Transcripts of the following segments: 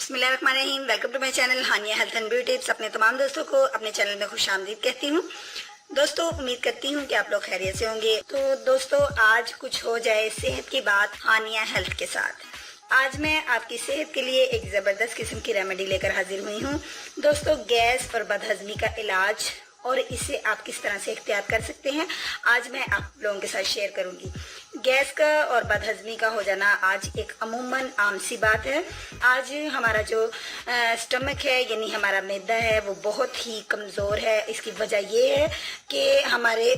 बिस्मिल्लाहिर्रहमानिर्रहीम। Welcome to my channel Haniya health and beauty tips. अपने तमाम दोस्तों को अपने चैनल में खुशामदीद कहती हूँ। दोस्तों, उम्मीद करती हूँ कि आप लोग खैरियत से होंगे। तो दोस्तों, आज कुछ हो जाए सेहत की बात हानिया हेल्थ के साथ। आज मैं आपकी सेहत के लिए एक ज़बरदस्त किस्म की रेमेडी लेकर हाजिर हुई हूँ। दोस्तों, गैस और बदहजमी का इलाज और इसे आप किस तरह से इख्तियार कर सकते हैं, आज मैं आप लोगों के साथ शेयर करूंगी। गैस का और बदहजमी का हो जाना आज एक अमूमन आम सी बात है। आज हमारा जो स्टमक है यानी हमारा मैदा है वो बहुत ही कमज़ोर है। इसकी वजह ये है कि हमारे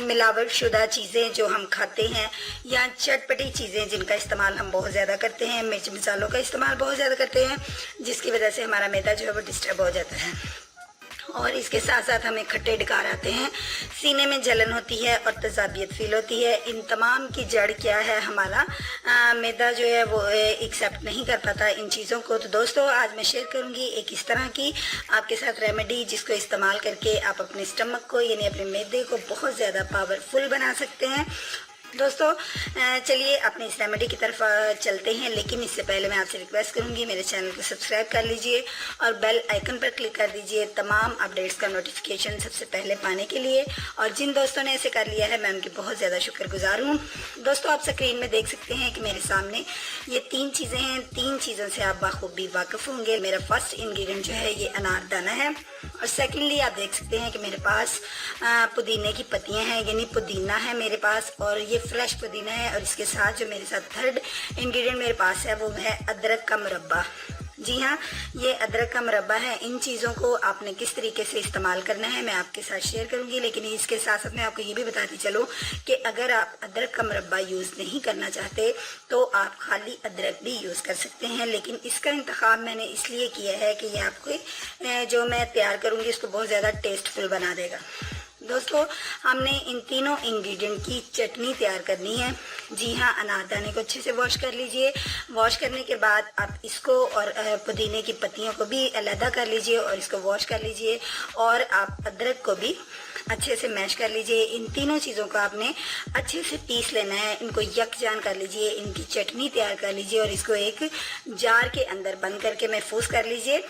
मिलावट शुदा चीज़ें जो हम खाते हैं या चटपटी चीज़ें जिनका इस्तेमाल हम बहुत ज़्यादा करते हैं, मिर्च मसालों का इस्तेमाल बहुत ज़्यादा करते हैं, जिसकी वजह से हमारा मैदा जो है वो डिस्टर्ब हो जाता है। और इसके साथ साथ हमें खट्टे डकार आते हैं, सीने में जलन होती है और तजाबियत फील होती है। इन तमाम की जड़ क्या है, हमारा मैदा जो है वो एक्सेप्ट नहीं कर पाता इन चीज़ों को। तो दोस्तों, आज मैं शेयर करूंगी एक इस तरह की आपके साथ रेमेडी जिसको इस्तेमाल करके आप अपने स्टमक को यानी अपने मैदे को बहुत ज़्यादा पावरफुल बना सकते हैं। दोस्तों, चलिए अपनी इस रेमेडी की तरफ चलते हैं, लेकिन इससे पहले मैं आपसे रिक्वेस्ट करूंगी मेरे चैनल को सब्सक्राइब कर लीजिए और बेल आइकन पर क्लिक कर दीजिए तमाम अपडेट्स का नोटिफिकेशन सबसे पहले पाने के लिए। और जिन दोस्तों ने ऐसे कर लिया है मैं उनकी बहुत ज़्यादा शुक्रगुजार हूँ। दोस्तों, आप स्क्रीन में देख सकते हैं कि मेरे सामने ये 3 चीज़ें हैं। 3 चीज़ों से आप बाखूबी वाकिफ़ होंगे। मेरा फर्स्ट इंग्रेडिएंट जो है ये अनारदाना है और सेकेंडली आप देख सकते हैं कि मेरे पास पुदीने की पत्तियाँ हैं यानी पुदीना है मेरे पास, और ये फ्रेश पुदीना है। और इसके साथ जो मेरे साथ थर्ड इंग्रेडिएंट मेरे पास है वो है अदरक का मुरब्बा। जी हाँ, ये अदरक का मुरब्बा है। इन चीज़ों को आपने किस तरीके से इस्तेमाल करना है मैं आपके साथ शेयर करूंगी, लेकिन इसके साथ साथ मैं आपको ये भी बताती चलूँ कि अगर आप अदरक का मुरब्बा यूज़ नहीं करना चाहते तो आप खाली अदरक भी यूज़ कर सकते हैं। लेकिन इसका इंतखाब मैंने इसलिए किया है कि ये आपको जो मैं तैयार करूँगी इसको बहुत ज़्यादा टेस्टफुल बना देगा। दोस्तों, हमने इन तीनों इंग्रेडिएंट की चटनी तैयार करनी है। जी हाँ, अनारदाने को अच्छे से वॉश कर लीजिए। वॉश करने के बाद आप इसको और पुदीने की पत्तियों को भी अलग कर लीजिए और इसको वॉश कर लीजिए, और आप अदरक को भी अच्छे से मैश कर लीजिए। इन तीनों चीज़ों को आपने अच्छे से पीस लेना है, इनको यकजान कर लीजिए, इनकी चटनी तैयार कर लीजिए और इसको एक जार के अंदर बंद करके महफूज कर लीजिए।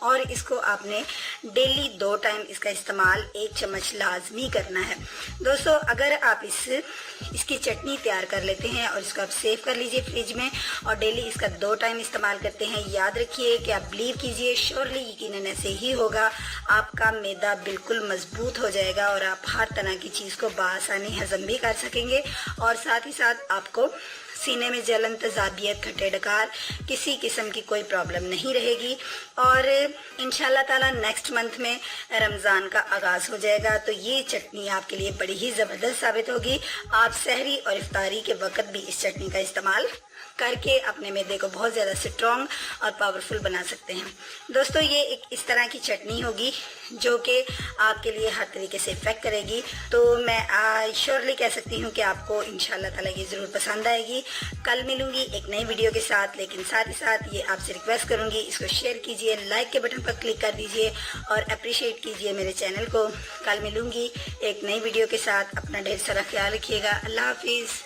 और इसको आपने डेली 2 टाइम इसका इस्तेमाल 1 चम्मच लाजमी करना है। दोस्तों, अगर आप इसकी चटनी तैयार कर लेते हैं और इसको आप सेव कर लीजिए फ्रिज में और डेली इसका 2 टाइम इस्तेमाल करते हैं, याद रखिए कि आप बिलीव कीजिए, श्योरली यकीनन ऐसे ही होगा। आपका मैदा बिल्कुल मजबूत हो जाएगा और आप हर तरह की चीज़ को बासानी हजम भी कर सकेंगे, और साथ ही साथ आपको सीने में जलन, तजाबियत, खट्टे डकार किसी किस्म की कोई प्रॉब्लम नहीं रहेगी। और इंशाल्लाह ताला नेक्स्ट मंथ में रमज़ान का आगाज़ हो जाएगा तो ये चटनी आपके लिए बड़ी ही ज़बरदस्त साबित होगी। आप सहरी और इफ्तारी के वक्त भी इस चटनी का इस्तेमाल करके अपने मैदे को बहुत ज़्यादा स्ट्रॉन्ग और पावरफुल बना सकते हैं। दोस्तों, ये एक इस तरह की चटनी होगी जो कि आपके लिए हर तरीके से इफ़ेक्ट करेगी। तो मैं श्योरली कह सकती हूँ कि आपको इंशाल्लाह ताला ये ज़रूर पसंद आएगी। कल मिलूंगी एक नई वीडियो के साथ, लेकिन साथ ही साथ ये आपसे रिक्वेस्ट करूँगी इसको शेयर कीजिए, लाइक के बटन पर क्लिक कर दीजिए और अप्रिशिएट कीजिए मेरे चैनल को। कल मिलूंगी एक नई वीडियो के साथ। अपना ढेर सारा ख्याल रखिएगा। अल्लाह हाफिज़।